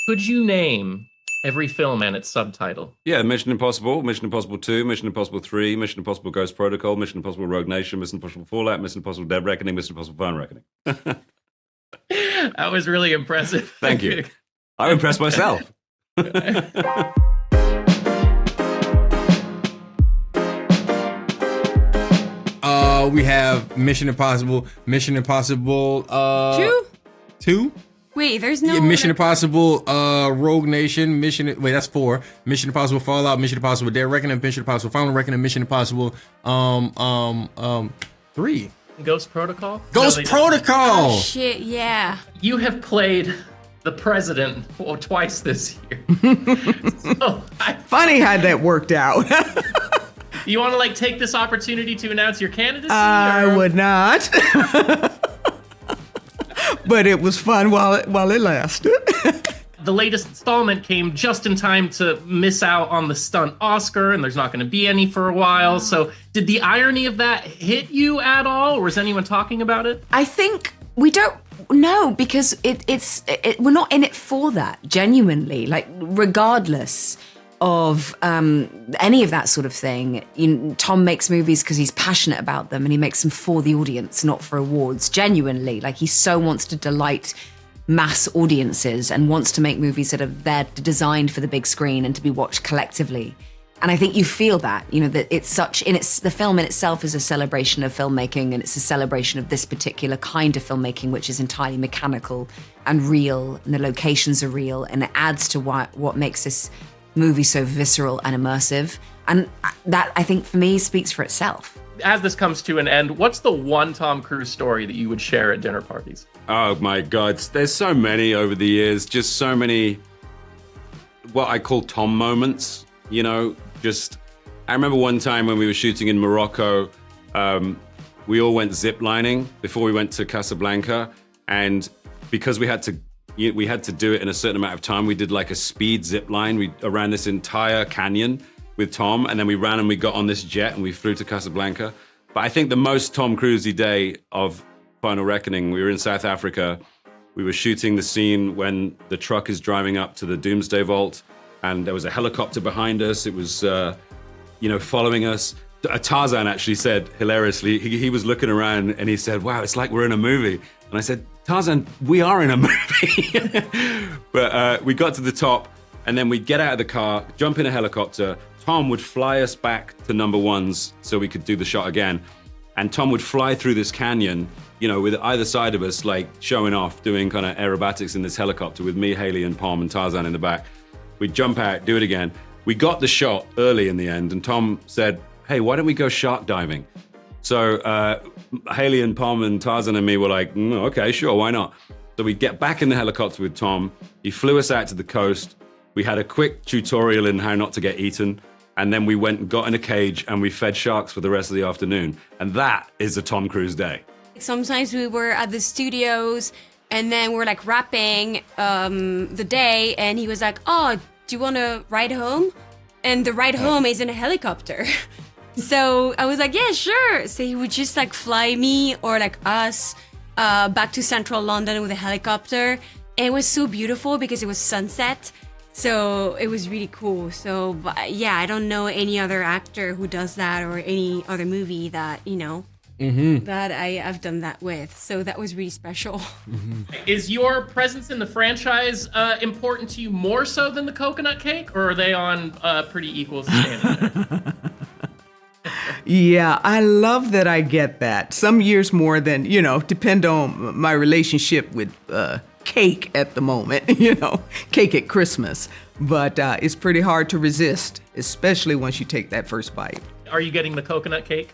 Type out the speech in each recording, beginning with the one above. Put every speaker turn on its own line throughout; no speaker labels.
Could you name every film and its subtitle?
Yeah, Mission Impossible, Mission Impossible 2, Mission Impossible 3, Mission Impossible Ghost Protocol, Mission Impossible Rogue Nation, Mission Impossible Fallout, Mission Impossible Dead Reckoning, Mission Impossible Phone Reckoning.
That was really impressive.
Thank you. I impressed myself.
We have Mission Impossible, two?
Wait, there's no
Mission Impossible, Rogue Nation, that's 4. Mission Impossible Fallout, Mission Impossible Dead Reckoning, Mission Impossible Final Reckoning, Mission Impossible 3.
Ghost Protocol?
Ghost Protocol!
Oh, shit, yeah.
You have played the president twice this year.
Funny how that worked out.
You want to take this opportunity to announce your candidacy?
I would not. But it was fun while it lasted.
The latest installment came just in time to miss out on the Stunt Oscar, and there's not going to be any for a while. So did the irony of that hit you at all, or was anyone talking about it?
I think we don't know because we're not in it for that, genuinely. Regardless of any of that sort of thing, Tom makes movies because he's passionate about them, and he makes them for the audience, not for awards. Genuinely, he so wants to delight mass audiences and wants to make movies that are there designed for the big screen and to be watched collectively. And I think you feel that, that the film in itself is a celebration of filmmaking, and it's a celebration of this particular kind of filmmaking, which is entirely mechanical and real, and the locations are real, and it adds to what makes this movie so visceral and immersive. And that, I think, for me, speaks for itself.
As this comes to an end, what's the one Tom Cruise story that you would share at dinner parties?
Oh my God, there's so many over the years, just so many what I call Tom moments, I remember one time when we were shooting in Morocco, we all went ziplining before we went to Casablanca, and because we had to do it in a certain amount of time, we did a speed zip line. We ran this entire canyon with Tom, and then we ran and we got on this jet and we flew to Casablanca. But I think the most Tom Cruise-y day of Final Reckoning, we were in South Africa. We were shooting the scene when the truck is driving up to the Doomsday vault, and there was a helicopter behind us. It was, following us. Tarzan actually said, hilariously, he was looking around and he said, "Wow, it's like we're in a movie." And I said, "Tarzan, we are in a movie." But we got to the top, and then we'd get out of the car, jump in a helicopter. Tom would fly us back to number ones so we could do the shot again. And Tom would fly through this canyon, with either side of us, showing off, doing kind of aerobatics in this helicopter with me, Hayley, and Pom and Tarzan in the back. We'd jump out, do it again. We got the shot early in the end, and Tom said, "Hey, why don't we go shark diving?" So Hayley and Pom and Tarzan and me were like, "Okay, sure, why not?" So we get back in the helicopter with Tom. He flew us out to the coast. We had a quick tutorial in how not to get eaten. And then we went and got in a cage and we fed sharks for the rest of the afternoon. And that is a Tom Cruise day.
Sometimes we were at the studios and then we're wrapping the day, and he was like, "Oh, do you want to ride home?" And the ride home is in a helicopter. So I was like, "Yeah, sure." So he would just fly me or us back to central London with a helicopter. And it was so beautiful because it was sunset. So it was really cool. So yeah, I don't know any other actor who does that or any other movie that, that I've done that with. So that was really special.
Mm-hmm. Is your presence in the franchise important to you more so than the coconut cake, or are they on pretty equal standing?
Yeah, I love that I get that. Some years more than, depend on my relationship with cake at the moment, cake at Christmas. But it's pretty hard to resist, especially once you take that first bite.
Are you getting the coconut cake?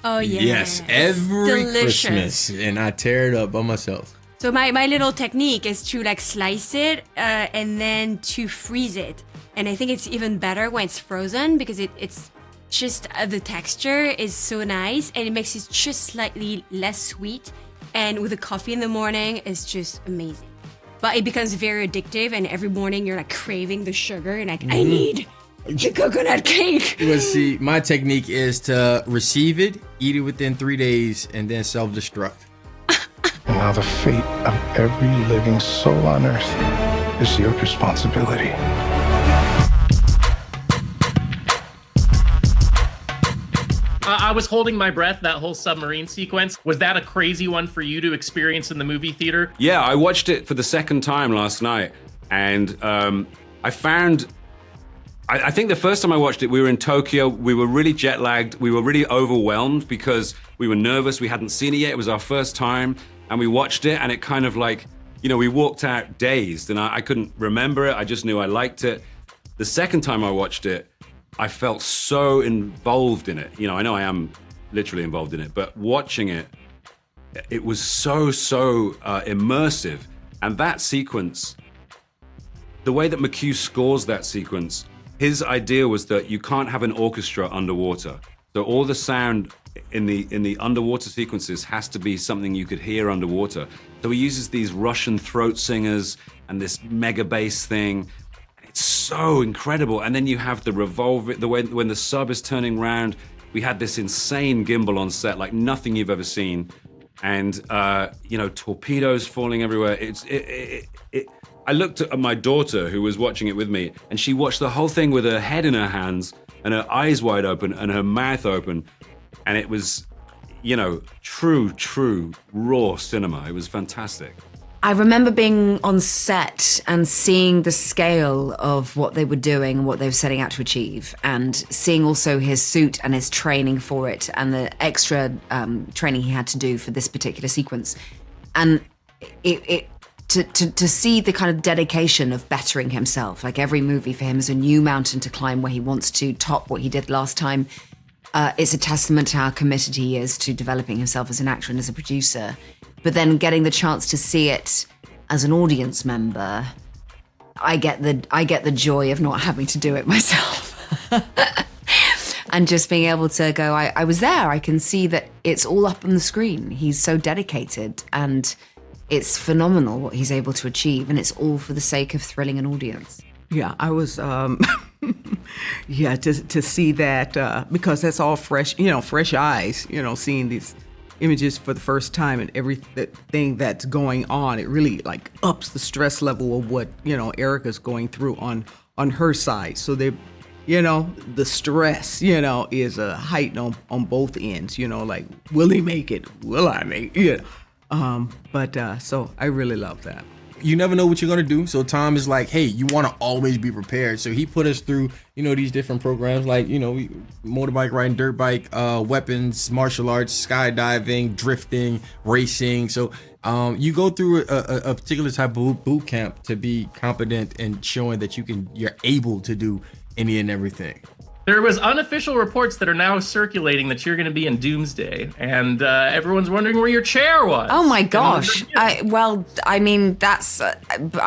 Oh, yeah.
Yes, every
Delicious.
Christmas, and I tear it up by myself.
So my little technique is to slice it and then to freeze it. And I think it's even better when it's frozen because it's just the texture is so nice and it makes it just slightly less sweet. And with a coffee in the morning, it's just amazing. But it becomes very addictive, and every morning you're craving the sugar and I need the coconut cake.
Well, see, my technique is to receive it, eat it within 3 days, and then self-destruct.
And now the fate of every living soul on earth is your responsibility.
I was holding my breath that whole submarine sequence. Was that a crazy one for you to experience in the movie theater?
Yeah, I watched it for the second time last night, and I found. I think the first time I watched it, we were in Tokyo. We were really jet lagged. We were really overwhelmed because we were nervous. We hadn't seen it yet. It was our first time, and we watched it, and it kind of like, we walked out dazed, and I couldn't remember it. I just knew I liked it. The second time I watched it, I felt so involved in it. I know I am literally involved in it, but watching it, it was so immersive. And that sequence, the way that McHugh scores that sequence, his idea was that you can't have an orchestra underwater. So all the sound in the underwater sequences has to be something you could hear underwater. So he uses these Russian throat singers and this mega bass thing. It's so incredible. And then you have the revolver, when the sub is turning round, we had this insane gimbal on set, like nothing you've ever seen. And, torpedoes falling everywhere. I looked at my daughter who was watching it with me, and she watched the whole thing with her head in her hands and her eyes wide open and her mouth open. And it was, true, raw cinema. It was fantastic.
I remember being on set and seeing the scale of what they were doing and what they were setting out to achieve, and seeing also his suit and his training for it and the extra training he had to do for this particular sequence. And to see the kind of dedication of bettering himself, like every movie for him is a new mountain to climb where he wants to top what he did last time. It's a testament to how committed he is to developing himself as an actor and as a producer. But then getting the chance to see it as an audience member, I get the joy of not having to do it myself. And just being able to go, I was there, I can see that it's all up on the screen. He's so dedicated, and it's phenomenal what he's able to achieve, and it's all for the sake of thrilling an audience.
Yeah, I was, to see that, because that's all fresh, fresh eyes, seeing these images for the first time and everything that's going on. It really like ups the stress level of what, Erica's going through on her side. So they, the stress, is a height on both ends, like, will he make it? Will I make it? So I really love that.
You never know what you're gonna do. So Tom is like, hey, you want to always be prepared. So he put us through, these different programs, like, motorbike riding, dirt bike, weapons, martial arts, skydiving, drifting, racing. So you go through a particular type of boot camp to be competent and showing that you're able to do any and everything.
There was unofficial reports that are now circulating that you're going to be in Doomsday, and everyone's wondering where your chair was.
Oh my gosh! I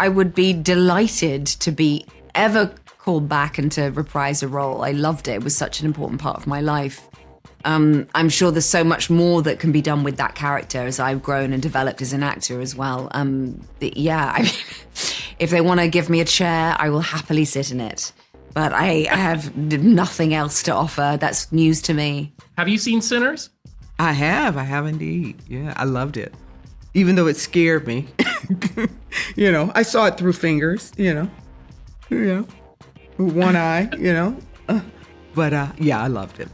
would be delighted to be ever called back and to reprise a role. I loved it. It was such an important part of my life. I'm sure there's so much more that can be done with that character as I've grown and developed as an actor as well. If they want to give me a chair, I will happily sit in it. But I have nothing else to offer. That's news to me.
Have you seen Sinners?
I have indeed. Yeah, I loved it. Even though it scared me. I saw it through fingers, with one eye, But I loved it.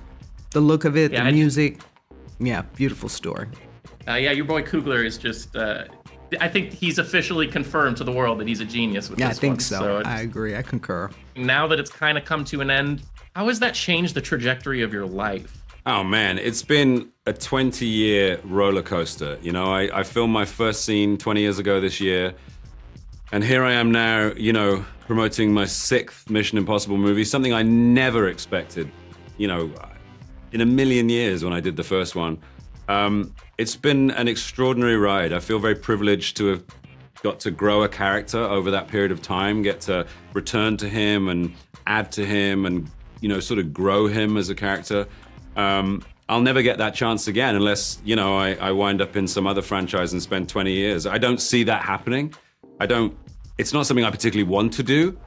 The look of it, the music. Beautiful story.
Your boy Coogler is just... I think he's officially confirmed to the world that he's a genius with this one.
I think so. I agree. I concur.
Now that it's kind of come to an end, how has that changed the trajectory of your life?
Oh, man, it's been a 20-year roller coaster. I filmed my first scene 20 years ago this year. And here I am now, promoting my 6th Mission Impossible movie, something I never expected, in a million years when I did the first one. It's been an extraordinary ride. I feel very privileged to have got to grow a character over that period of time, get to return to him and add to him and, sort of grow him as a character. I'll never get that chance again unless, I wind up in some other franchise and spend 20 years. I don't see that happening. It's not something I particularly want to do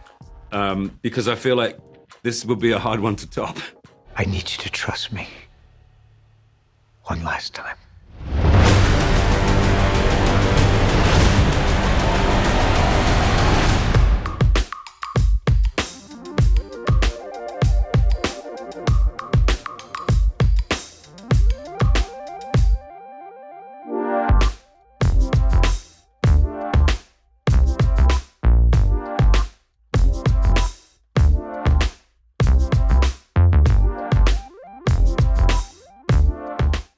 because I feel like this would be a hard one to top.
I need you to trust me. One last time.